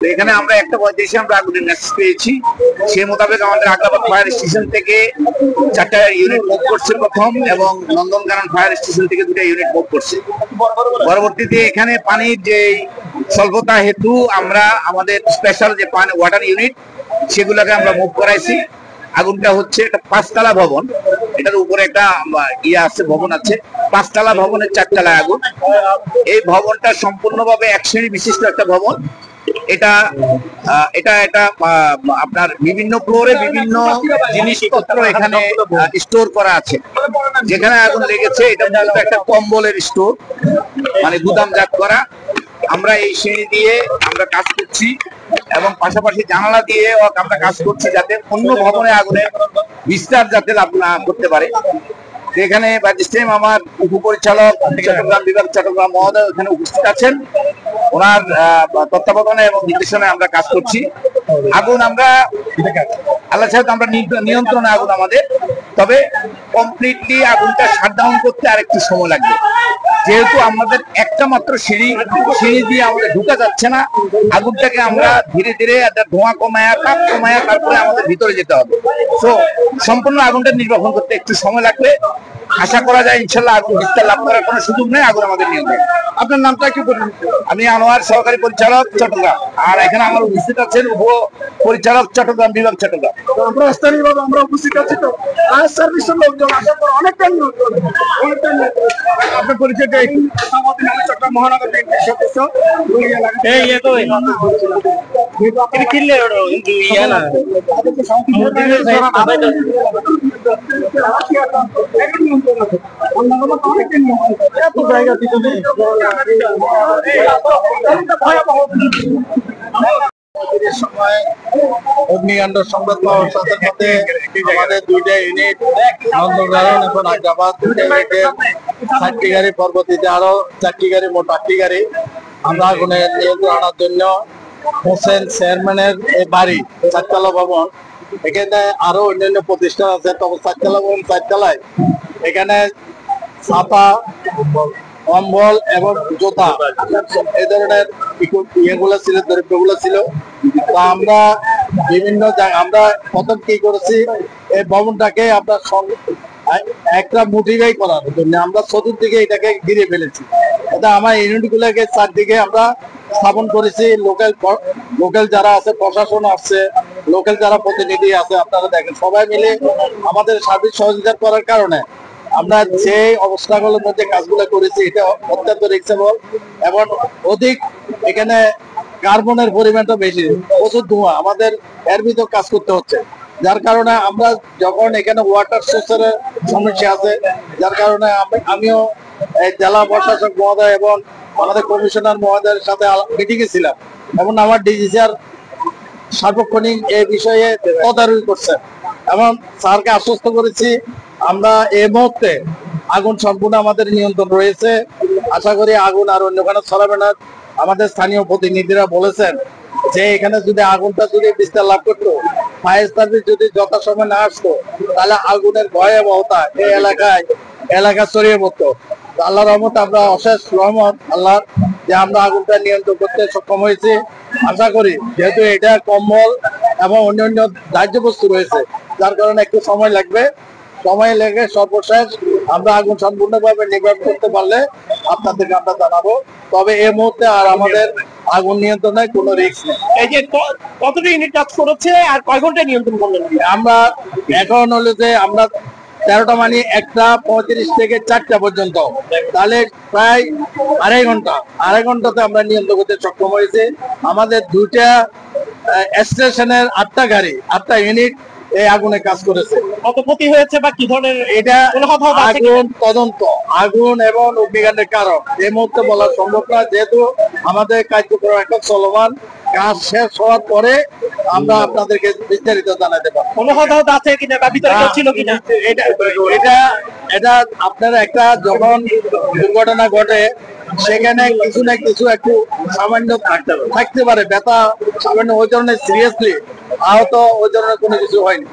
এখানে আমরা 1:35 আমরা আগুনের মেসেজ পেয়েছি। সেই মোতাবেক আমাদের আগ্রাবাদ ফায়ার স্টেশন থেকে 4টা ইউনিট মুভ করছে প্রথম, এবং নন্দনকানন ফায়ার স্টেশন থেকে 2টা ইউনিট মুভ করছে। পরবর্তীতে এখানে পানির যে স্বল্পতা হেতু আমরা আমাদের স্পেশাল যে পানি ওয়াটার ইউনিট সেগুলোকে আমরা মুভ করাইছি। আগুনটা হচ্ছে একটা 5তলা ভবন, এটার উপরে একটা আছে, ভবন আছে। 5তলা ভবনের 4তলায় আগুন। এই ভবনটা সম্পূর্ণভাবে 1 শ্রেণী বিশিষ্ট একটা ভবন। এটা এটা এটা আপনার বিভিন্ন ফ্লোরে বিভিন্ন জিনিসপত্র এখানে স্টোর করা আছে। যেখানে আগুন লেগেছে এটা মূলত একটা কম্বলের স্টোর, মানে গুদামজাত করা। আমরা এই শ্রেণী দিয়ে আমরা কাজ করছি, এবং পাশাপাশি জানালা দিয়ে আমরা কাজ করছি যাতে অন্য ভবনে আগুনের বিস্তার যাতে লাভ না করতে পারে। এখানে ম্যাজিস্ট্রেট আমার উপপরিচালক চট্টগ্রাম বিভাগ চট্টগ্রাম মহোদয় এখানে উপস্থিত আছেন। ওনার তত্ত্বাবধানে এবং নির্দেশনায় আমরা কাজ করছি। আগুন আমরা আল্লাহ সাহেব আমরা নিয়ন্ত্রণে আগুন আমাদের, তবে কমপ্লিটলি আগুনটা শাটডাউন করতে আরেকটু সময় লাগবে, যেহেতু আমাদের একটা মাত্র সিঁড়ি দিয়ে আমাদের ঢুকা যাচ্ছে না। আগুনটাকে আমরা ধীরে ধীরে একটা ধোঁয়া কমায়া তাপ কমায়া তারপরে আমাদের ভিতরে যেতে হবে। তো সম্পূর্ণ আগুনটা নির্বাপন করতে একটু সময় লাগবে। আশা করা যায় ইনশাল্লাহ আগুন বিস্তার লাভ করার কোনো সুযোগ নেই। আগুন আমাদের নিয়ন্ত্রণ। আপনার নামটা কি বলুন? আমি আনোয়ার, সহকারী পরিচালক চট্টগ্রাম। আর এখানে আমার উপস্থিত আছেন উপ পরিচালক চট্টগ্রাম বিভাগ চট্টগ্রাম। আমরা স্থানীয়ভাবে আমরা উপস্থিত আছি। তো ফায়ার সার্ভিসের লোকজন আসার পর অনেকটা আপনার পরিচয়টা একটু? চট্টগ্রাম মহানগর বিএনপির সদস্য। সময় অগ্নিকাণ্ড সংবাদ পাওয়ার সাথে সাথে আমাদের 2টা ইউনিট নন্দনকানন এবং আগ্রাবাদ 2টা ইউনিটের 4টি গাড়ি, পরবর্তীতে আরো 4টি গাড়ি, মোট 8টি গাড়ি আমরা আগুনের নিয়ন্ত্রণ আনার জন্য হোসেন চেয়ারম্যানের এই বাড়ি 4তলা ভবন, এখানে আরো অন্যান্য প্রতিষ্ঠান আছে, তবে 4তলা ভবন 4তলায় এখানে ছাতা, কম্বল এবং জুতা এই ধরনের ইয়েগুলো ছিল, দ্রব্যগুলো ছিল। তো আমরা বিভিন্ন জায়গায় আমরা প্রথম কি করেছি, এই ভবনটাকে আমরা একটা মোটিভাই করার জন্য আমরা চতুর্দিকে এটাকে ঘিরে ফেলেছি। এটা আমার ইউনিটগুলোকে চারদিকে আমরা স্থাপন করেছি। লোকাল যারা আছে, প্রশাসন আছে, লোকাল যারা প্রতিনিধি আছে, আপনারা দেখেন সবাই মিলে আমাদের সার্বিক সহযোগিতা করার কারণে আমরা যে অবস্থাগুলোর মধ্যে কাজগুলো করেছি এটা অত্যন্ত রিস্কেবল, এবং অধিক এখানে কার্বনের পরিমাণটা বেশি, প্রচুর ধোঁয়া আমাদের এর ভিতর কাজ করতে হচ্ছে। যার কারণে আমরা যখন এখানে ওয়াটার সোর্সের সমস্যা আছে, যার কারণে আমিও জেলা প্রশাসক মহোদয় এবং আমাদের কমিশনার মহোদয়ের সাথে মিটিং এ ছিলাম, এবং আমার ডিজিসিআর সার্বক্ষণিক এই বিষয়ে তদারকি করছেন, এবং স্যারকে আশ্বস্ত করেছি আমরা এই মুহূর্তে আগুন সম্পূর্ণ আমাদের নিয়ন্ত্রণ রয়েছে। আশা করি আগুন আর অন্য কোনো ছড়াবে না। আমাদের স্থানীয় প্রতিনিধিরা বলেছেন যে এখানে যদি আগুনটা যদি বিস্তার লাভ করতো, ফায়ার সার্ভিস যদি যথাসময় না আসতো, তাহলে আগুনের ভয়াবহতা এই এলাকা ছড়িয়ে পড়তো। আল্লাহর রহমত, আমরা অশেষ রহমত আল্লাহর যে আমরা আগুনটা নিয়ন্ত্রণ করতে সক্ষম হয়েছি। আশা করি যেহেতু এটা কম্বল এবং অন্যান্য দাহ্য বস্তু রয়েছে, যার কারণে একটু সময় লাগবে। সময় লেগে সর্বশেষ আমরা আগুন সম্পূর্ণভাবে নির্বাপন করতে পারলে আপনাদেরকে আমরা জানাবো। তবে এই মুহূর্তে আর আমাদের আগুন নিয়ন্ত্রণে কোনো রিস্ক নেই। এই যে কতটা ইউনিট কাজ করেছে আর কয় ঘন্টায় নিয়ন্ত্রণ করলেন? আমরা এখন হলো যে আমরা 13টা মানে 1:35 থেকে 4টা পর্যন্ত, তাহলে প্রায় আড়াই ঘন্টাতে আমরা নিয়ন্ত্রণ করতে সক্ষম হয়েছে। আমাদের 2টা স্টেশনের 8টা গাড়ি, 8টা ইউনিট এই আগুনে কাজ করেছে। কত ক্ষতি হয়েছে বা কি ধরনের এটা আগুন তদন্ত, আগুন এবং অগ্নিকাণ্ডের কারণ এই মুহূর্তে বলা সম্ভব না, যেহেতু আমাদের কার্যক্রম এখন চলমান। কাজ শেষ হওয়ার পরে আমরা আপনাদেরকে বিস্তারিত জানাতে পারবো। কোনো হতাহত আছে কিনা বা ভিতরে কেউ ছিল কিনা? এটা আপনারা একটা যখন দুর্ঘটনা ঘটে সেখানে কিছু না কিছু একটু সামান্য থাকতে পারে, ব্যথা সামান্য, ওই ধরনের সিরিয়াসলি আহত ওই ধরনের কোনো কিছু হয়নি।